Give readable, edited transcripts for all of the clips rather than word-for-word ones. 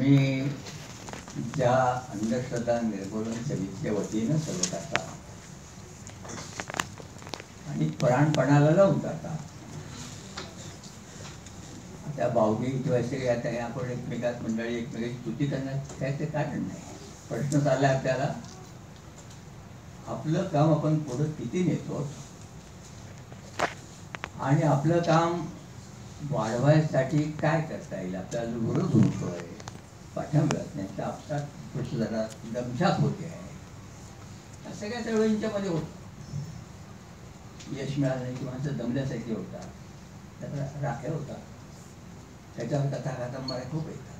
मी ज्या अंधश्रद्धा निर्मूलन समितीच्या वतीनं सर्व करता आणि प्राणपणाला लावून करता त्या भावनिक किंवा आता आपण एकमेकात मंडळी एकमेकाची स्तुती करण्यात काय ते कारण नाही. प्रश्न चालला आपल्याला आपलं काम आपण पुढं किती नेतो आणि आपलं काम वाढवायसाठी काय करता येईल. आपल्याला जो विरोध होतोय, पाठिंबा मिळत नाही, तर आपला प्रश्न जरा दमछाक होते आहे. या सगळ्या चळवळींच्या मध्ये होत यश मिळालं नाही किंवा माणसं दमल्यासारखी होतात, त्याचा राख्या होता, त्याच्यावर कथा कादंबऱ्या खूप येतात.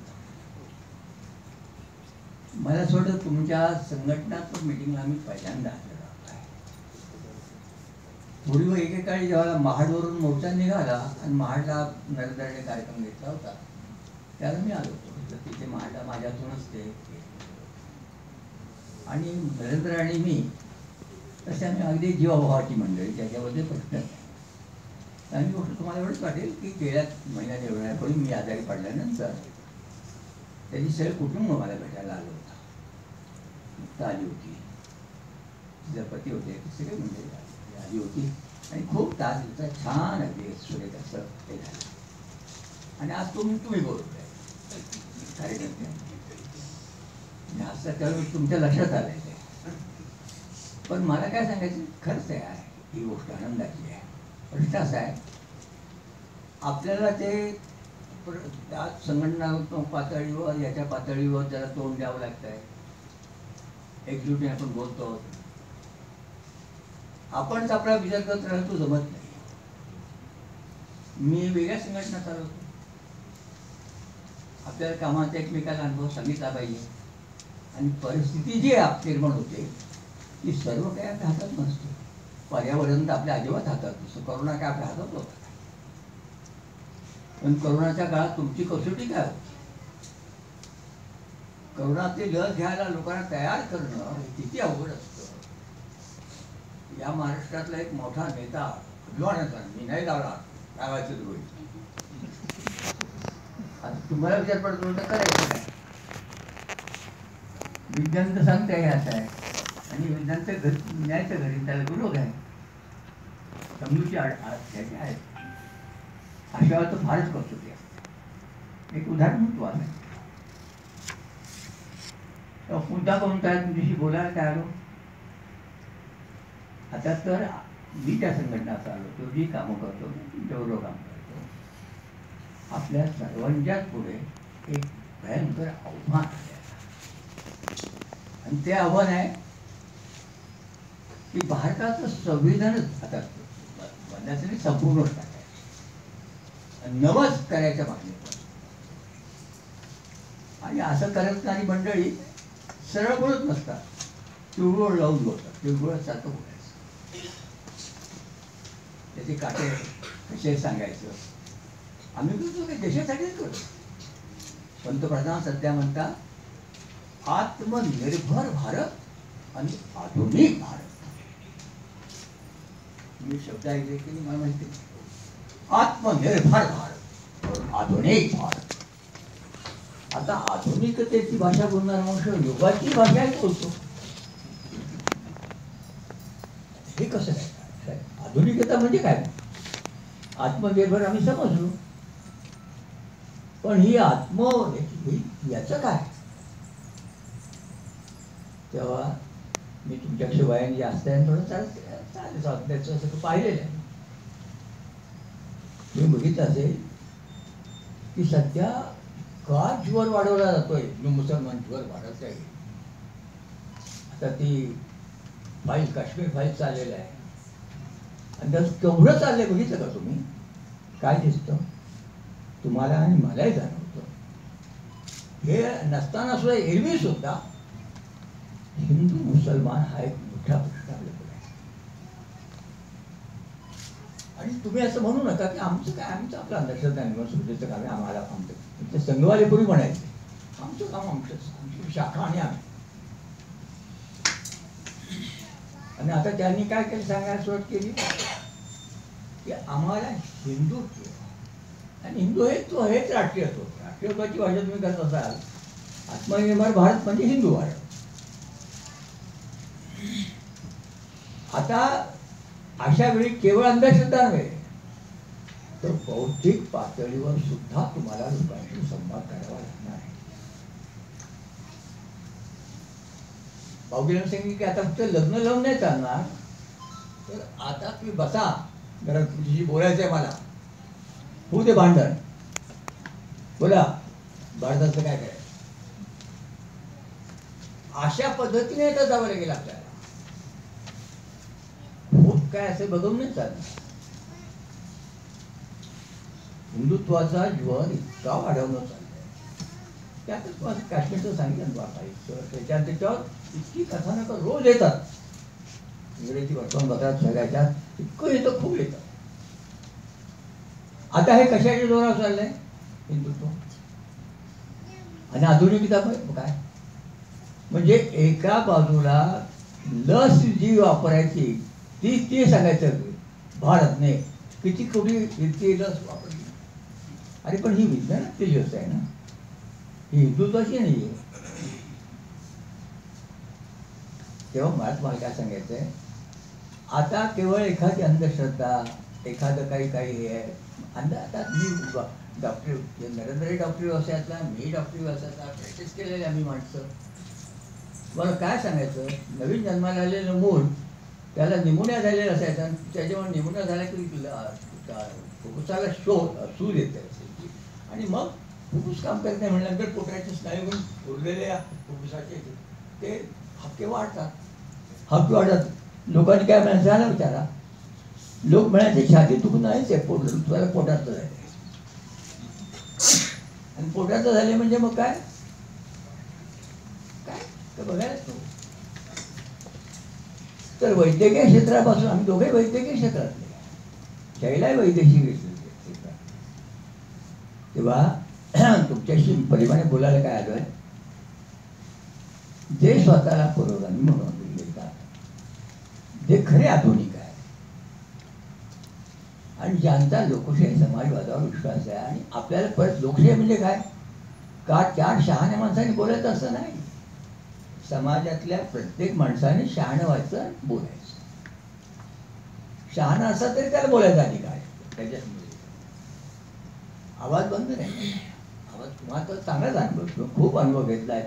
मला सोडत तुमच्या संघटनात्मक मिटिंगला मी पहिल्यांदा आलेलो आहे. पूर्वी एकेकाळी जेव्हा महाडवरून मोर्चा निघाला आणि महाडला नरेंद्रने कार्यक्रम घेतला होता त्याला मी आलो होतो. तर तिथे महाडला माझ्यातूनच ते आणि नरेंद्र आणि मी तसे आम्ही अगदी जीवाभावाची मंडळी, त्याच्याबद्दल प्रश्न नाही. आणि गोष्ट तुम्हाला एवढंच वाटेल की गेल्या महिन्यात एवढ्यापूर्वी मी आजारी पडल्यानंतर त्याची सगळे कुटुंब मला भेटायला आलं होतं. मुक्त आली होती, तिचे पती होते, सगळे मंडळी आली होती आणि खूप तास दिवसा छान अगदी सुरेख असं ते झालं. आणि आज तुम्ही बोलताय कार्यकर्ते असं त्यावेळी तुमच्या लक्षात आलंय ते. पण मला काय सांगायचं, खरंच आहे ही गोष्ट आनंदाची आहे. प्रश्न असा आहे आपल्याला ते त्या संघटना पातळीवर याच्या पातळीवर जरा तोंड द्यावं लागत आहे. एकजुटीने आपण बोलतो, आपणच आपला विचार करत राहतो, जमत नाही. मी वेगळ्या संघटना चालवतो, आपल्याला कामाचा एकमेकाला अनुभव सांगितला पाहिजे. आणि परिस्थिती जी निर्माण होते ती सर्व काही आपल्या हातात नसते. पर्यावरण तर आपल्या अजिबात हातात नसतं. करोना काय आपल्या हातात होता, पण करोनाच्या काळात तुमची कसोटी काय होती. करोनाची लस घ्यायला लोकांना तयार करणं किती अवघड असतं. या महाराष्ट्रातला एक मोठा नेता अभिमानाचा, मी नाही लावला गावाचे द्रोही, आता तुम्हाला विचार पडतो तर करायचं काय. विज्ञान तर सांगते हे असं आहे आणि विज्ञानचं घर न्यायचं घरी त्याला विरोध आहे. समजूची त्याची आहे अशा वेळेला तर फारच कसोटी असते. एक उदाहरण महत्वाचं आहे. मुद्दा करून काय तुमच्याशी बोलायला काय आलो. आता तर मी त्या संघटनाचा आलो, तो जी कामं करतो तेवढं काम करतो. आपल्या सर्वांच्याच पुढे एक भयंकर आव्हान आहे आणि ते आव्हान आहे की भारताचं संविधानच आता बदलायचं संपूर्णच टाकायचं, नवच करायच्या मागणी. आणि असं करणारी मंडळी सरळ बोलत नसतात, तिळगुळ लावून बोलतात. तिळगुळासारखं बोलायचं, त्याचे काटे कसे सांगायचं. आम्ही करतो की देशासाठीच करतो. पंतप्रधान सध्या म्हणतात आत्मनिर्भर भारत आणि आधुनिक भारत. मी शब्द ऐकले की मला माहिती आत्मनिर्भर भारत आधुनिक भारत. आता आधुनिकतेची भाषा बोलणारा माणूस युगाची भाषाही बोलतो. हे कसं काय. आधुनिकता म्हणजे काय. आत्मनिर्भर आम्ही समजलो, पण ही याचं काय. तेव्हा मी तुमच्याकडे वयाने जास्त आहे थोडं चालेल त्याचं सगळं पाहिलेलं आहे. मी बघितलं असेल की सध्या का ज्वर वाढवला जातोय. मुसलमान ज्वर वाढत आहे. आता ती फाईल काश्मीर फाईल चाललेलं आहे आणि त्यात केवढं चाललंय बघितलं का तुम्ही. काय दिसतं तुम्हाला आणि मलाही जाणवतं. हे नसताना सुद्धा एरवी सुद्धा हिंदू मुसलमान हा एक मोठा प्रश्न आपल्याकडे आहे. आणि तुम्ही असं म्हणू नका की आमचं काय, आमचं आपलं अंधश्रद्धा निर्माण सुविधेचं काम आहे. आम्हाला आमचं संघवाले पूर्वी म्हणायचे आमचं काम आमची शाखा आणि आम्ही. आणि आता त्यांनी काय केलं सांगायला सुरुवात केली की आम्हाला हिंदू आणि हिंदू हेच राष्ट्रीयत्व. राष्ट्रीयत्वाची भाषा तुम्ही करत असाल आत्मनिर्भर भारत म्हणजे हिंदू भारत. आता अशा वेळी केवळ अंधश्रद्धा नव्हे तर बौद्धिक पातळीवर सुद्धा तुम्हाला लोकांशी संवाद करावा लागणार आहे. भाऊजींना सांगितलं की आता फक्त लग्न लावून नाही चालणार, तर आता तुम्ही बसा, जरा तुझ्याशी बोलायचं आहे मला, होऊ दे भांडण, बोला भारताचं काय करायचं. अशा पद्धतीने आता जावं लागेल आपल्याला. होत काय असे बघून नाही चालणार. हिंदुत्वाचा ज्वर इतका वाढवणं चाललंय. त्यातच मला काश्मीरचं सांगितलं त्याच्यावर इतकी कथानक रोज येतात. इंग्रजी वर्तमानपत्रात सगळ्याच्यात इतकं येतं, खूप येतं. आता हे कशाच्या जोरावर चाललंय हिंदुत्व आणि आधुनिकता. काय म्हणजे एका बाजूला लस जी वापरायची ती सांगायचं भारतने किती कोटी इतकी लस वापरली. अरे पण ही विज्ञानाची लस आहे ना, ही हिंदुत्वाची नाही आहे. तेव्हा मला काय सांगायचंय, आता केवळ एखादी अंधश्रद्धा, एखादं काही हे आहे. आता मी डॉक्टर नरेंद्र डॉक्टर व्यवसायातला, मी डॉक्टर व्यवसायातला प्रॅक्टिस केलेले आम्ही माणसं. मला काय सांगायचं, नवीन जन्माला आलेलं मूल त्याला निमोनिया झालेला असायचा आणि त्याच्यामुळे निमोनिया झाला की फुफ्फुसाला सूज येते आणि मग फुफ्फुस काम करत नाही म्हटल्यानंतर पोटाचे स्नायूहून उरलेल्या फुफ्फुसाचे ते हक्के वाढतात. हक्के वाढतात. लोकांनी काय म्हणायचं झालं विचारा, लोक म्हणायचे छाती दुखून नाहीच आहे, तुम्हाला पोटाचं झालं आणि पोटाचं झाले म्हणजे मग काय काय तर बघायलाच नको. तर वैद्यकीय क्षेत्रापासून आम्ही दोघे वैद्यकीय क्षेत्रातले, शैलाही वैद्यकीय क्षेत्रात. तेव्हा तुमच्याशी परिमाणे बोलायला काय आलोय, जे स्वतःला पुरोगामी म्हणून लिहितात, जे खरे आधुनिक आहे आणि ज्यांचा लोकशाही समाजवादावर विश्वास आहे. आणि आपल्याला परत लोकशाही म्हणजे काय, का 4 शहाण्या माणसांनी बोलायचं असं नाही. समाजातल्या प्रत्येक माणसाने शहाणं व्हायचं, बोलायचं. शहाणा असला तरी त्याला बोलायचा अधिकार आहे. त्याच्यासमोर आवाज बंद नाही. आवाज तुम्हाला तर चांगलाच अनुभव, खूप अनुभव घेतला आहे.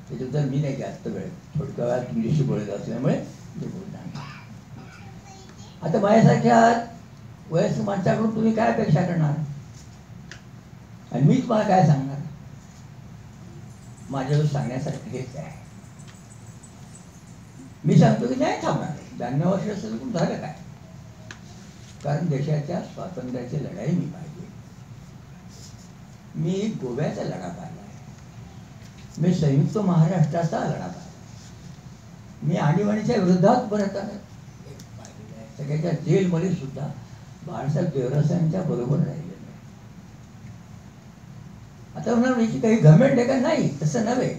त्याच्याबद्दल मी नाही जास्त वेळ, थोडक्या वेळात तुमच्याशी बोलत असल्यामुळे मी बोलणार. आता माझ्यासारख्या वयस्कर माणसाकडून तुम्ही काय अपेक्षा करणार आणि मी तुम्हाला काय सांगणार. माझ्याजवळ सांगण्यासारखं हेच आहे. मी सांगतो की नाही थांबणार. 92 वर्ष असेल झालं काय, कारण देशाच्या स्वातंत्र्याची लढाई मी पाहिजे. मी गोव्याचा लढा पाहिला आहे, मी संयुक्त महाराष्ट्राचा लढा पाहिला, मी आणीबाणीच्या विरोधात परत सगळ्याच्या जेलमध्ये सुद्धा बाळासाहेब देवरसांच्या बरोबर राहिले. आता म्हणा याची काही घमेंट आहे का, नाही तसं नव्हे.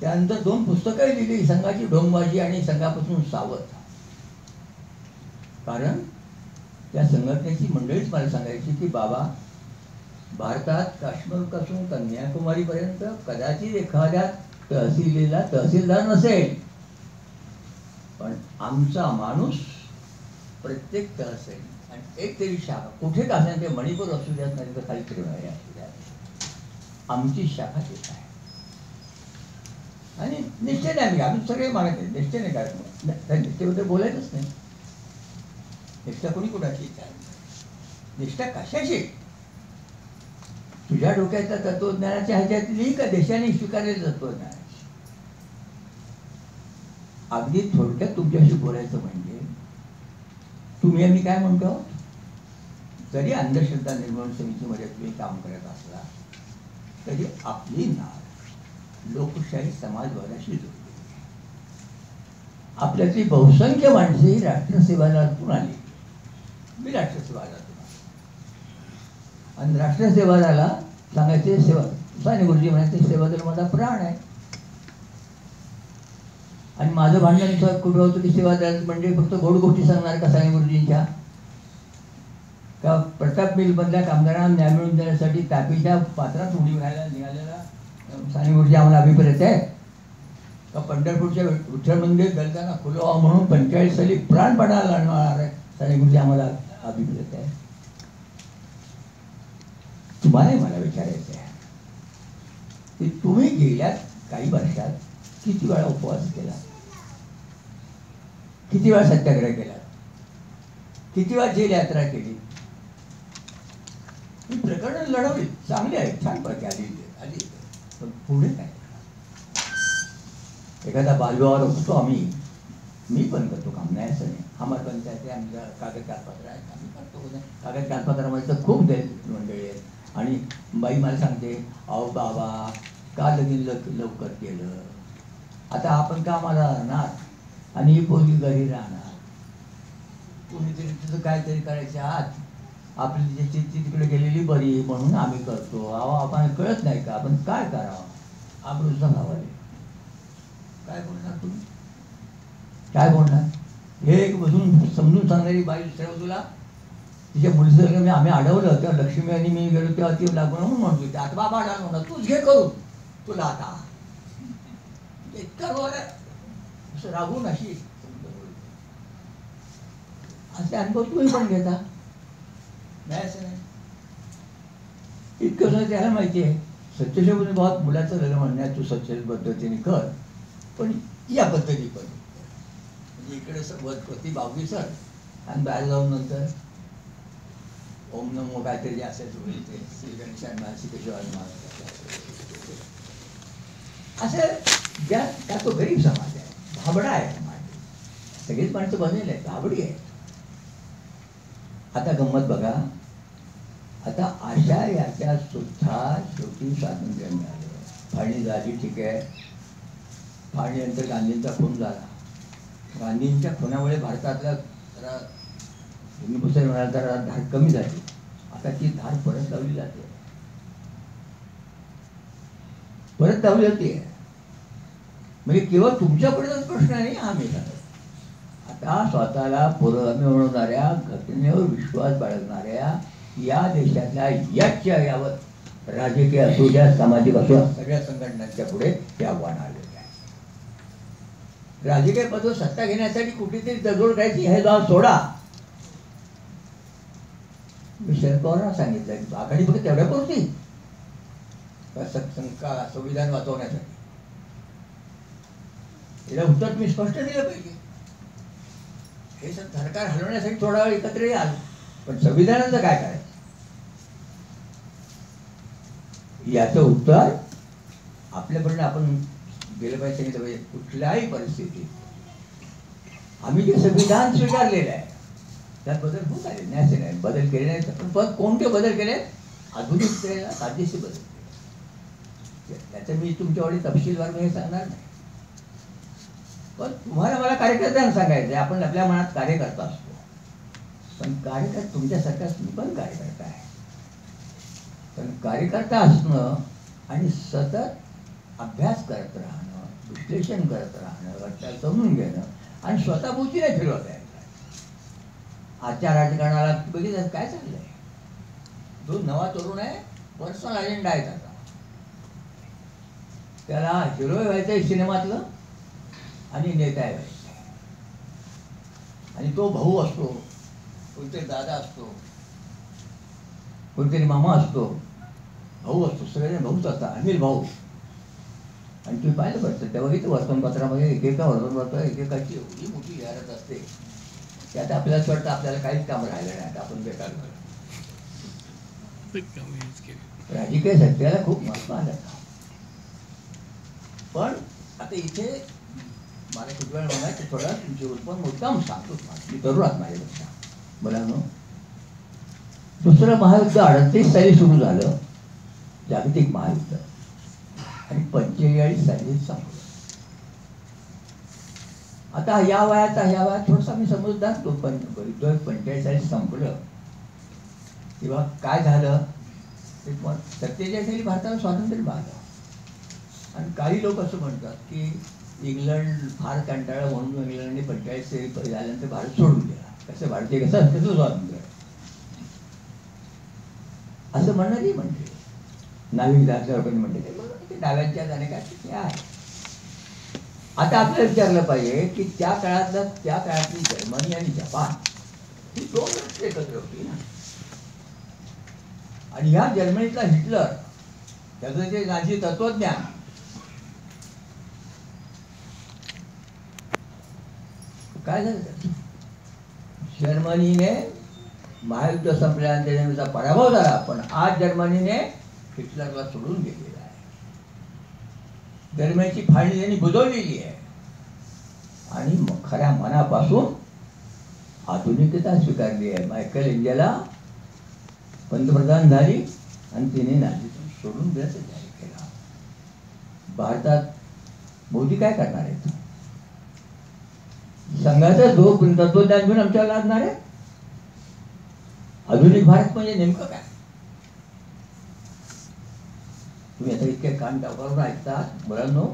त्यानंतर 2 पुस्तकं लिहिली, संघाची ढोंगबाजी आणि संघापासून सावध. कारण त्या संघटनेची मंडळीच मला सांगायची की बाबा, भारतात काश्मीरपासून कन्याकुमारीपर्यंत कदाचित एखाद्या तहसीलला तहसीलदार नसेल, पण आमचा माणूस प्रत्येक तहसील आणि एक तरी शाखा कुठे का असेल, ते मणिपूर असू द्यात नाही तर खाली त्रिपुरा असू द्यात, आमची शाखा तिथे आहे. आणि निश्चय नाही, आम्ही सगळे मागत नाही, निश्चय नाही काय निष्ठेबद्दल बोलायचंच नाही. निष्ठा कोणी कुणाची इच्छा, निष्ठा कशाची, तुझ्या डोक्याच्या तत्वज्ञानाच्या ह्याच्यातली का देशाने स्वीकारलेलं तत्वज्ञान. अगदी थोडक्यात तुमच्याशी बोलायचं म्हणजे तुम्ही आम्ही काय म्हणतो, जरी अंधश्रद्धा निर्मूलन समितीमध्ये तुम्ही काम करत असला तरी आपली नाळ लोकशाही समाजवादाशी जोडली. आपल्यातली बहुसंख्य माणसे राष्ट्रसेवादातून आली. मी राष्ट्रसेवादातून आणि राष्ट्रसेवादाला सांगायचे सेवा, साने गुरुजी म्हणायचे सेवादल माझा प्राण आहे. आणि माझं भांडण कुठं होतं की सेवादल म्हणजे फक्त गोड गोष्टी सांगणार का साने गुरुजींच्या, का प्रताप मिल मधल्या कामगारांना न्याय मिळवून देण्यासाठी तापीच्या पात्रात उडी घालायला निघालेला साने गुरुजी आम्हाला अभिप्रेत आहे का पंढरपूरच्या विठ्ठल मंदिर दलितांना खुलं व्हावं म्हणून 45 साली प्राणपणाला लढणार आहे. साने गुरुजी आम्हाला अभिप्रेत आहे. तुम्हाला मला विचारायचं आहे की तुम्ही गेल्या काही वर्षात किती वेळा उपवास केला, किती वेळा सत्याग्रह केला, किती वेळा जेल यात्रा केली. ही प्रकरण लढवली, चांगली आहे, छान प्रकारे आली. पण पुढे काय? एखादा बालविवाह होतो आम्ही, मी पण करतो, काम नाही असं नाही. आम्हाला पंचायत आमच्या कागद कागदपत्र आहेत, आम्ही करतो. कागद कागदपत्रामध्ये तर खूप मंडळी आहेत. आणि बाई मला सांगते, अहो बाबा का लगीन लवकर केलं, आता आपण कामाला राहणार आणि ही पोरगी घरी राहणार, कुणीतरी तुझं काहीतरी करायचं आत, आपली त्याची तिकडे गेलेली बरी म्हणून आम्ही करतो. अहो आपण कळत नाही का आपण काय करावं, आबरूचा भावाले काय बोलणार तुम्ही, काय बोलणार? हे एक बसून समजून सांगणारी बाई दुसऱ्या तुला तिच्या मुलीचं आम्ही अडवलं तेव्हा लक्ष्मी आणि मी गेलो तेव्हा ती लागून म्हणून म्हणतो, आता बाबा अडवलं म्हणा तूच घे करून तुला आता इतकं असं रागून अशी असे अनुभव तुम्ही पण घेता नाही असं नाही. इतकं सुद्धा त्याला माहिती आहे सत्यशोधने भावात मुलाचं लग्न म्हणण्यात तू सच्चे पद्धतीने कर, पण या पद्धती पण म्हणजे इकडे वरती 22 सर आणि बाहेर जाऊन नंतर ओम नमो काहीतरी असेल होईल ते श्री गणेशाय नमः श्री केशवाय नमः असं ज्या का तो गरीब समाज आहे, भाबडा आहे समाज, सगळीच माणसं बनेल आहे, भाबडी आहे. आता गंमत बघा, आता अशा याच्या सुद्धा शेवटी स्वातंत्र्य मिळालं. फाळणी झाली ठीक आहे, फाळणीनंतर गांधींचा खून झाला. गांधींच्या खुनामुळे भारतातल्या जरा भूमिपुत्र म्हणाल जरा धार कमी झाली. आता ती धार परत लावली जाते, परत लावली जाते. म्हणजे केवळ तुमच्यापर्यंत प्रश्न नाही हा मी सांगतो. आता स्वतःला पुरोगामी बनवणाऱ्या, घटनेवर विश्वास बाळगणाऱ्या या देशातल्या यावत राजकीय असू द्या, सामाजिक असू द्या, सगळ्या संघटनांच्या पुढे हे आव्हान आलेले आहे. राजकीय पदावर सत्ता घेण्यासाठी कुठेतरी तडजोड करायची हे जाव सोडा. मी शरद पवारांना सांगितलं की आघाडी फक्त तेवढ्या पुरती संविधान वाचवण्यासाठी, याला उत्तर मी स्पष्ट दिलं पाहिजे. हे सरकार हलवण्यासाठी थोडा वेळ एकत्र याल, पण संविधानाचं काय करायचं याचं उत्तर आपल्यापर्यंत आपण गेलं पाहिजे. सांगितलं पाहिजे कुठल्याही परिस्थितीत आम्ही जे संविधान स्वीकारलेलं आहे त्यात बदल होत आले नाही, असे नाही बदल केले नाही. पण कोणते बदल केले? आधुनिक कायदेशीर बदल केले. त्याचं मी तुमच्याकडे तपशीलवार हे सांगणार नाही, पण तुम्हाला मला कार्यकर्त्यांना सांगायचं आहे. आपण आपल्या मनात कार्यकर्ता असतो, पण कार्यकर्ता तुमच्यासारखा तुम्ही पण कार्यकर्ता आहे. पण कार्यकर्ता असणं आणि सतत अभ्यास करत राहणं, विश्लेषण करत राहणं, घटना समजून घेणं आणि स्वतःभोवती नाही फिरवत आहे. आजच्या राजकारणाला बघितलं काय चाललंय, जो नवा तरुण आहे पर्सनल अजेंडा आहे त्याचा, त्याला हिरो व्हायचंय सिनेमातलं आणि नेता व्हायचं, आणि तो भाऊ असतो, कोणतरी दादा असतो, कोणतरी मामा असतो, भाऊ असतो, सगळेजण भाऊच असतात, अनिल भाऊ. आणि तुम्ही पाहिलं पडतं तेव्हा इथं वर्तमानपत्रामध्ये एकेका वर्तमानपत्र एकेकाची एवढी मोठी जाहिरात असते, त्यात आपल्याला वाटतं आपल्याला काहीच काम राहिलं नाही, आपण बेकार करतो. राजकीय सत्याला खूप महत्व आलं. पण आता इथे मला किती वेळ म्हणायचं थोडं तुमचे उत्पन्न मुद्दाम सांगतो, मी तरुण आहात माझ्यापेक्षा. मुलांनो, दुसरं महायुद्ध 38 साली सुरू झालं, जागतिक महायुद्ध, आणि 45 साली संपलं. आता ह्या वयात थोडासा मी समजदार तो, पण 45 साली संपलं तेव्हा काय झालं ते 47 साली भारताला स्वातंत्र्य मिळालं. आणि काही लोक असं म्हणतात की इंग्लंड फार कंटाळा म्हणून इंग्लंडने 45 साली झाल्यानंतर भारत सोडून दिला. कसं भारतीय कसं स्वातंत्र्य असं म्हणणारी म्हणते, नाविक दासल्या लोकांनी म्हणते की डाव्यांच्या अनेकांची आहे. आता आपल्याला विचारलं पाहिजे की त्या काळातली जर्मनी आणि जपान ही दोन राष्ट्र एकत्र होती ना. आणि ह्या जर्मनीतला हिटलर, त्याचं जे नाझी तत्वज्ञान, काय झालं? जर्मनीने महायुद्ध संपल्यानंतर त्याचा पराभव झाला, पण आज जर्मनीने हिटलरला सोडून गेलेला आहे. जर्मनीची फाळणी त्यांनी बुजवलेली आहे आणि खऱ्या मनापासून आधुनिकता स्वीकारली आहे. मायकेल एंजेला पंतप्रधान झाली आणि तिने नाझीतून सोडून द्यायचं जाहीर केला. भारतात मोदी काय करणार आहेत? संघाचं जो तत्वज्ञान घेऊन आमच्याला लादणार आहे. आधुनिक भारत म्हणजे नेमकं काय? तुम्ही आता इतके कान टाकावून ऐकतात मुलांनो.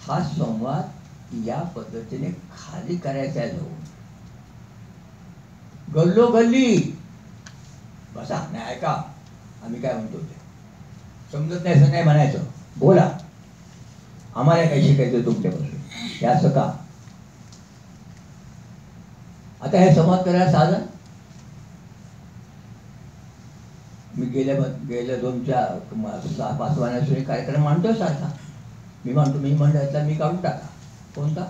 हा संवाद या पद्धतीने खाली करायचा आहे. जाऊन गल्लोगल्ली बसा, नाही ऐका आम्ही काय म्हणतो ते समजत नाही असं नाही म्हणायचं. बोला, आम्हाला काही शिकायचं तुमच्यापासून. हे असं का? आता हे संवाद करायला साधन मी गेल्या 2-4-5 महिन्यापूर्वी कार्यक्रम मांडतोय सारखा. मी म्हणतो मी काढून टाका. कोणता?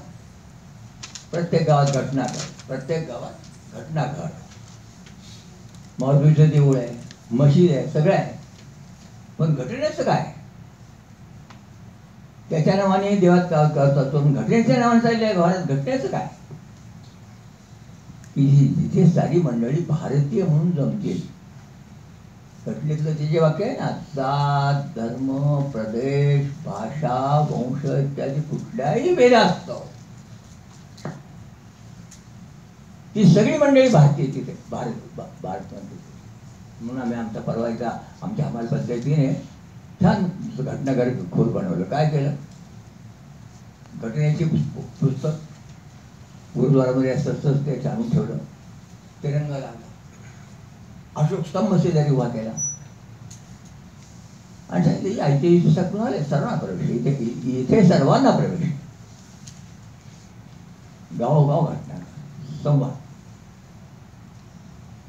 प्रत्येक गावात घटनाघर, प्रत्येक गावात घटनाघर. मारुतीचं देऊळ आहे, मशीद आहे, सगळं आहे, पण घटनेचं काय? त्याच्या नावाने देवात करतो, घटनेच्या नावाने चाललंय घरात. घटनेचं काय? तिथे सारी मंडळी भारतीय म्हणून जमतील. घटनेतलं ते जे वाक्य आहे ना, जात, धर्म, प्रदेश, भाषा, वंश इत्यादी कुठल्याही भेद असतो, ती सगळी मंडळी भारतीय तिथे भारत म्हणून आम्ही आमचा परवा एकदा आमच्या हमाल पद्धतीने छान घटनाघर खोल बनवलं. काय केलं? घटनेची पुस्तक गुरुद्वारामध्ये असतं ते आणून ठेवलं. तिरंगा लागला, अशोक स्तंभ शेजारी उभा केला आणि सांगितलं ऐतिहासिक पुस्तक आले सर्वांना प्रवेश, इथे सर्वांना प्रवेश. गावोगाव घटना संवाद,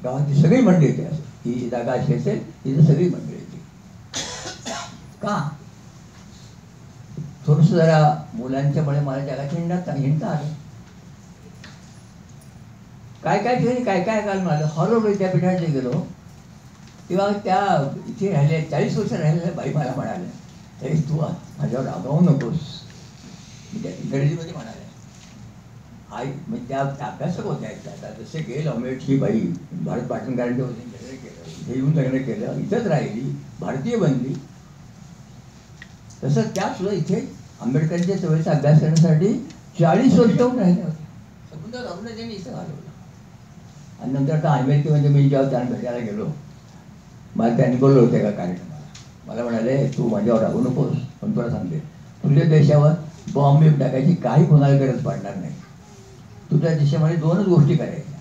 गावाची सगळी मंडळी येते. ही जागा अशी असेल तिथे सगळी मंडळी येते. का? थोडस जरा मुलांच्यामुळे मला जगात हिंडता आलं. काय ठिकाणी काय काल मला हॉरर विद्यापीठात गेलो तेव्हा त्या इथे राहिले 40 वर्ष राहिलेल्या बाई मला म्हणाले, अरे तू माझ्यावर रागावू नकोस. इंग्रजीमध्ये म्हणाले. आई म्हणजे त्या अभ्यासक होत्या. आता जसे गेल अमेठ ही बाई भारत पाटणकरांचे होते, लग्न केलं, इथे येऊन लग्न केलं, इथंच राहिली, भारतीय बनली. तसं त्या सुद्धा इथे आंबेडकरांच्या चळवळीचा अभ्यास करण्यासाठी 40 वर्ष होऊन राहिल्या होत्या. समुद्र राहून त्यांनी इथं घालवलं. आणि नंतर आता अमेरिकेमध्ये मी जेव्हा त्यांना भेटायला गेलो, मला त्यांनी बोललो होते का कार्यक्रमाला. मला म्हणाले तू माझ्यावर राहू नकोस, पण तुला सांगते तुझ्या देशावर बॉम्ब टाकायची काही कोणाला गरज पडणार नाही. तुझ्या देशामध्ये 2च गोष्टी करायच्या.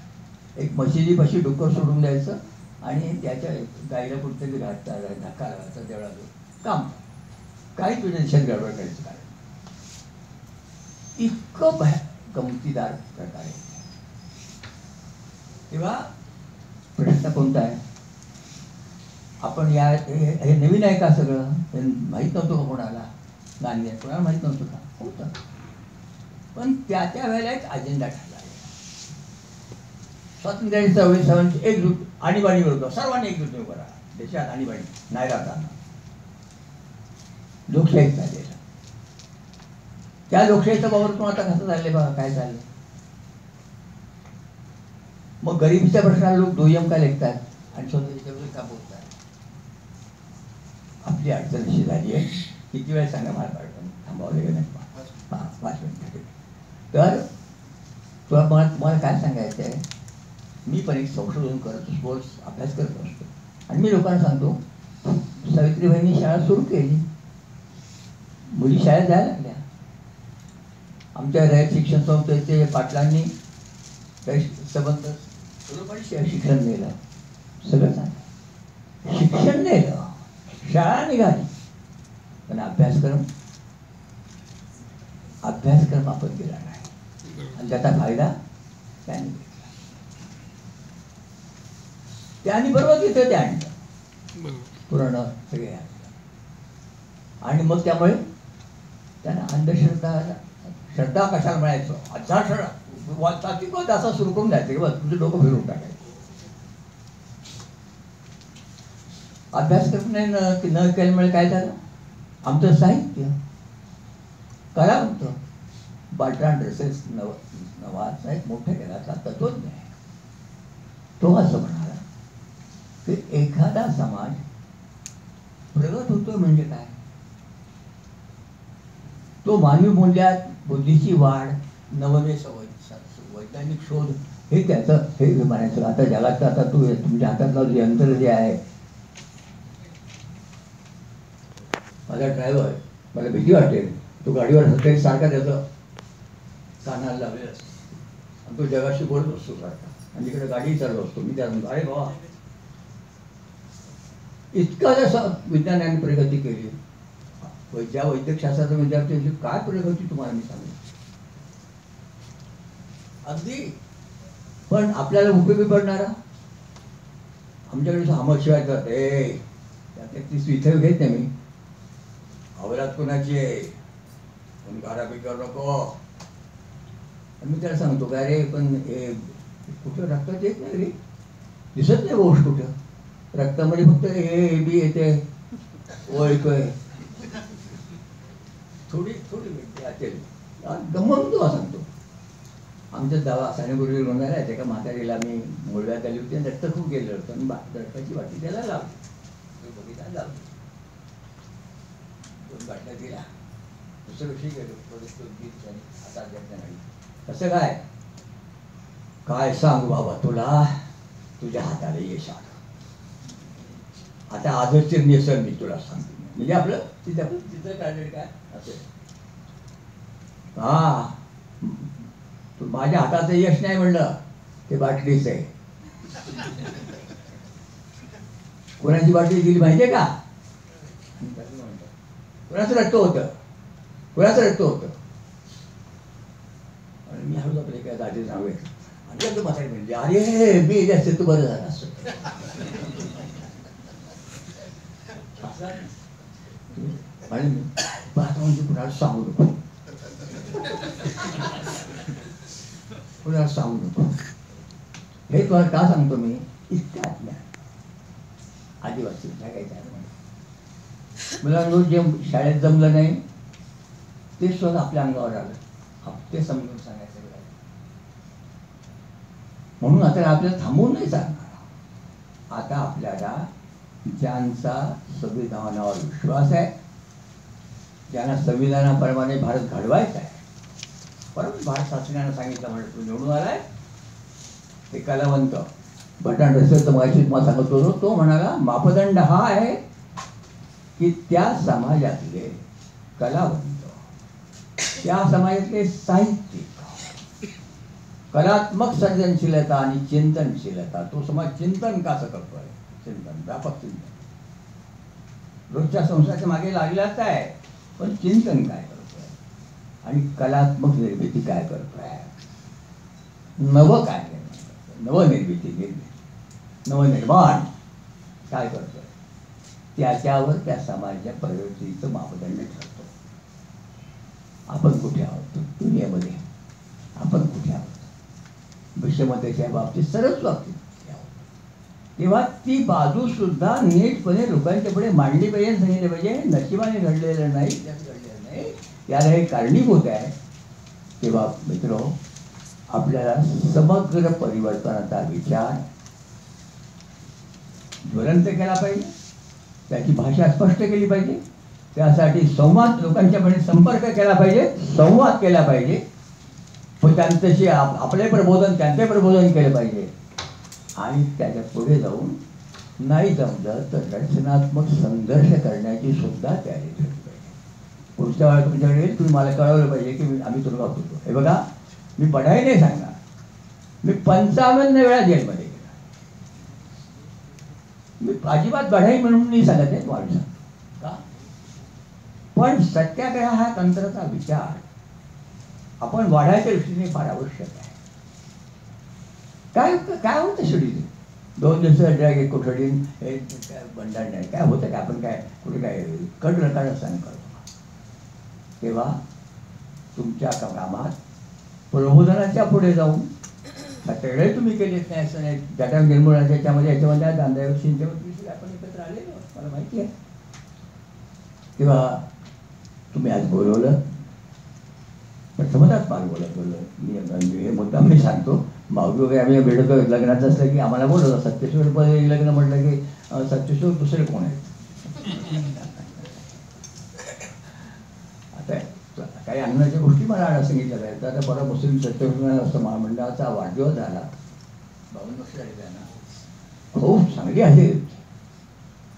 एक मशिदीपाशी डोकं सोडून द्यायचं आणि त्याच्या गाईला कुठतरी धक्का लावायचा देवळाचं काम. काही तुझ्या देशात गडबड करायचं कारण इतकं गमतीदार प्रकार आहे. तेव्हा प्रश्न कोणता आहे? आपण हे नवीन आहे का सगळं? माहीत नव्हतं का कोणाला? गांधी कोणाला माहीत नव्हतं का? होतं, पण त्या वेळेला एक अजेंडा ठरला. स्वातंत्र्याची चळवळी सर्वांची एकजूट आणीबाणी विरोध, सर्वांनी एकजूट उभं राहा. देशात आणीबाणी नाही राहताना लोकशाही चाललेलं. त्या लोकशाहीचा वावर पण आता कसं चाललंय बघा, काय चाललंय. मग गरिबीच्या प्रश्नाला लोक दुय्यम का लेखतात आणि स्वतःच्या का बोलतात. आपली अडचण अशी झाली आहे, किती वेळ सांगा मला पाठवून थांबावं लागेल नाही. 5 मिनिटं. तर तुम्हाला काय सांगायचं आहे, मी पण एक संशोधन करत असतो, अभ्यास करत असतो आणि मी लोकांना सांगतो सावित्रीबाईंनी शाळा सुरू केली, मुली शाळेत जायला लागल्या. आमच्या रयत शिक्षण संस्थेचे पाटलांनी संबंध शिक्षण नेलं, सगळं सांग शिक्षण नेलं, शाळा निघाली. पण अभ्यासक्रम आपण केला नाही आणि त्याचा फायदा त्यांनी घेतला. त्यांनी बरोबर तिथे ते आणलं पुराण सगळे आणि मग त्यामुळे त्यांना श्रद्धा कशाला म्हणायचं असा सुरू करून द्यायचं किंवा तुझं डोकं फिरून टाकायचं. अभ्यासक्रम न केल्यामुळे काय झालं, आमचं साहित्य कला होतं. बर्ट्रांड रसेल नावाचा एक मोठ्या जगाचा तत्वज्ञ आहे. तो असं म्हणाला की एखादा समाज प्रगत होतो म्हणजे काय, तो मानवी मूल्यात बुद्धीची वाढ, नवनवे वैज्ञानिक शोध हे त्याचं हे म्हणायचं. आता जगात आता तुमच्या हातातलं यंत्र जे आहे, माझा ड्रायव्हर मला भीती वाटेल, तो गाडीवर सतत सारखा त्याचं कानाला लावलेला असतो आणि तो जगाशी बोलत असतो सारखा आणि तिकडे गाडी चालवत असतो. मी त्याला म्हणतो, अरे बाबा इतका जसं विज्ञानाने प्रगती केली, ज्या वैद्यकशास्त्राचा विद्यार्थी काय प्रगती तुम्हाला मी सांगेन अगदी. पण आपल्याला उपयोगी पडणारा आमच्याकडे हमशिवाय करते त्यातले 30 इथे घेत नाही मी. अवलाद कोणाची आहे, पण गाराबी करू नको. मी त्याला सांगतो का रे पण हे कुठं रक्तात येत नाही रे, दिसत नाही गोष्ट कुठं, रक्तामध्ये फक्त ए बी येते, ओ येतोय, थोडी गमवून तो सांगतो. आमच्या दवा सानेपूर्वी रोणाला आहे का म्हातारीला मी मुळव्यात आली होती आणि रक्त खूप गेलं होतं आणि रक्ताची वाटी त्याला लावली, बघितला लावली, 2 बाटल्या दिल्या, दुसऱ्या दिवशी गेलो आता नाही. कसं काय सांग बाबा तुला, तुझ्या हाताला यश आलं. आता आजच नेसर मी तुला सांगतो, म्हणजे आपलं तिथं काढलं काय असेल. हा माझ्या हाताचं यश नाही म्हणलं, ते बाटलीच आहे. कोणाची बाटली दिली माहितीये का, कोणाचं रक्त होतं, कोणाचं रक्त होतं. आणि मी हळूच आपले काय दादी नाव आहे आणि म्हातारी म्हणजे अरे मी जास्त तू बरं झालं असं. आणि म्हणजे कुणाला सांगू नको, कुणाला सांगू नको. हे तुम्हाला का सांगतो मी, इतकं आदिवासी जगायचं मला रोज जे शाळेत जमलं नाही ते स्वतः आपल्या अंगावर आलं, ते समजून सांगायचं. म्हणून आता आपल्याला थांबवून नाही चालणार. आता आपल्याला ज्यांचा संविधानावर विश्वास आहे, ज्यांना संविधानाप्रमाणे भारत घडवायचा आहे, परंतु भारत शासनाने सांगितलं म्हणजे तू निवडून आलाय, ते कलावंत बर्ट्रांड रसेल तर मगाशी तुम्हाला सांगत होतो, तो म्हणाला मापदंड हा आहे की त्या समाजातले कलावंत, त्या समाजातले साहित्यिक, कलात्मक सर्जनशीलता आणि चिंतनशीलता, तो समाज चिंतन कसं करतोय, चिंतन व्यापक चिंतन रोजच्या संसाराच्या मागे लागलाच आहे, पण चिंतन काय करतोय आणि कलात्मक निर्मिती काय करतोय, नव काय नवनिर्मिती नवनिर्माण काय करतोय, त्याच्यावर त्या समाजाच्या प्रगतीचं मापदंड ठरतो. आपण कुठे आहोत दुनियेमध्ये, आपण कुठे आहोत विषमतेच्या बाबतीत, सर्वच बाबतीत तेव्हा ती बाजू सुद्धा नीटपणे लोकांच्या पुढे मांडली पाहिजे, सांगितले पाहिजे. नशिबाने घडलेलं नाही, घडलेलं नाही, याला हे कारणीभूत आहे. तेव्हा मित्र आपल्याला समग्र परिवर्तनाचा विचार ज्वलंत केला पाहिजे, त्याची भाषा स्पष्ट केली पाहिजे, त्यासाठी संवाद लोकांच्याकडे संपर्क केला पाहिजे, संवाद केला पाहिजे, पण त्यांच्याशी आपले प्रबोधन त्यांचे प्रबोधन केलं पाहिजे आणि त्याच्या पुढे जाऊन नाही जमलं तर रचनात्मक संघर्ष करण्याची सुद्धा तयारी ठेवली पाहिजे. पुढच्या वेळेला तुमच्याकडे तुम्ही मला कळवलं पाहिजे की आम्ही तुरुंगात होतो. हे बघा मी पढाई नाही सांगणार, मी 55 वेळा जेलमध्ये गेला, मी अजिबात पढाई म्हणून नाही सांगत आहे तुम्हाला. का पण सत्याग्रह हा तंत्राचा विचार आपण वाढायच्या दृष्टीने फार आवश्यक आहे. काय काय होतं शेवटी 2 दिवसाचा ड्रॅग एक कोठडी बंधन नाही काय होतं का आपण काय कुठे काय कट रकाड असताना करतो. तेव्हा तुमच्या कामात प्रबोधनाच्या पुढे जाऊन सगळे तुम्ही केलेच नाही असं नाही. डाटा निर्मूलनाच्या याच्यामध्ये दांड्याविषयी आपण एकत्र आलेलो मला माहिती आहे. तेव्हा तुम्ही आज बोलवलं प्रथमतच पार बोलवलं. हे मुद्दा मी सांगतो. माऊली वगैरे आम्ही भेटतो लग्नाचं असलं की आम्हाला बोलवलं. सत्यश्वर पहिले लग्न म्हटलं की सत्यश्वर दुसरे कोण आहेत. आता काही अन्नाच्या गोष्टी मला सांगितल्या पाहिजे. आता परवा मुस्लिम सत्यश्वर महामंडळाचा वाढदिवस झाला 52 वर्ष झाली त्यांना. खूप चांगली आहे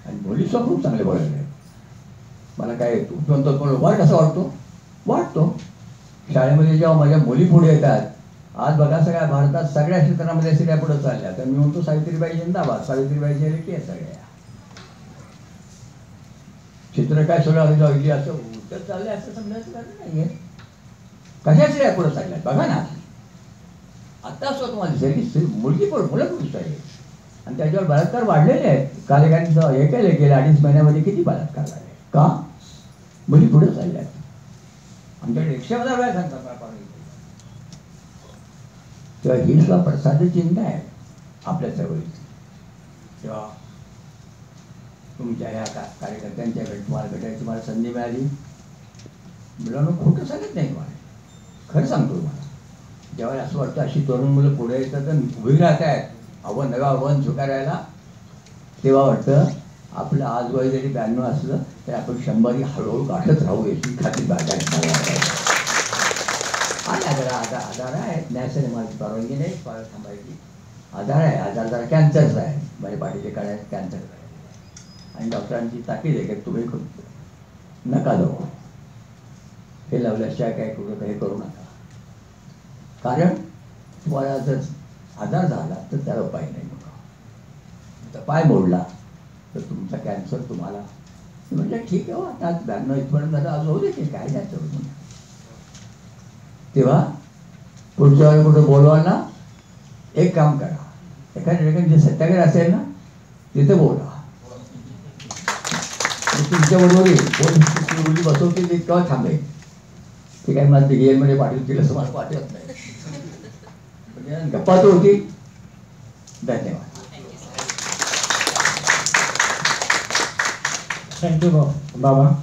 आणि मुलीसुद्धा खूप चांगले बोलायला. मला काय वाट कसा वाटतो शाळेमध्ये जेव्हा माझ्या मुली पुढे येतात. आज बघा सगळ्या भारतात सगळ्या क्षेत्रामध्ये स्त्रिया पुढे चालल्या. तर मी म्हणतो सावित्रीबाई जिंदाबाद. सावित्रीबाईच्या लेखी आहे सगळ्या. चित्र काय सगळं असं उत्तर चाललंय असं समजायचं कारण नाहीये. कशा स्त्रिया पुढे चालल्या बघा ना. आता असं तुम्हाला दिसेल मुलगी मुलं पुरुष आहे आणि त्याच्यावर बलात्कार वाढलेले आहेत. काल एखाद्याचं हे केलं गेल्या 2.5 महिन्यामध्ये किती बलात्कार झाले. का मुली पुढे चालल्यात. आमच्याकडे 100,000 वेळा सांगतात. तेव्हा ही सुद्धा प्रसाद चिन्ह आहे आपल्या चळवळीची. तेव्हा तुमच्या ह्या कार्यकर्त्यांच्याकडे तुम्हाला भेटायची मला संधी मिळाली. मुलांना खोटं सांगत नाही तुम्हाला. खरं सांगतो तुम्हाला. जेव्हा असं वाटतं अशी तरुण मुलं पुढे येतात आणि उभी राहत आहेत आव्हान स्वीकारायला. तेव्हा वाटतं आपलं आज वय जरी 92 असलं तर आपण 100 हळूहळू गाठत राहू याची खात्री बाळगायची. आणि आजार आहे. न्यायाने माझी परवानगी नाही थांबायची. आजार आहे. आजार जरा कॅन्सरचा आहे. माझ्या पाठीचे काढायचं कॅन्सर आहे आणि डॉक्टरांची ताकीद आहे की तुम्ही नका जाऊ. हे लावल्याशिवाय काय कुठं काही करू नका. कारण तुम्हाला जर आजार झाला तर त्याला उपाय नाही. तर पाय मोडला तर तुमचा कॅन्सर तुम्हाला म्हणजे ठीक आहे. आता 92 इथपर्यंत झालं आज होऊ दे की काय जायचं म्हणून. तेव्हा पुढच्या वेळी कुठं बोलवा ना एक काम करा. एखाद्या ठिकाणी जे सत्याग्रह असेल ना तिथे बोला. तुमच्या बरोबर बसवतील इतका थांबेल. ठीक आहे. मला गेममध्ये पाठवतील असं मला वाटत नाही. म्हणजे गप्पा तर होती. धन्यवाद. थँक्यू बाबा.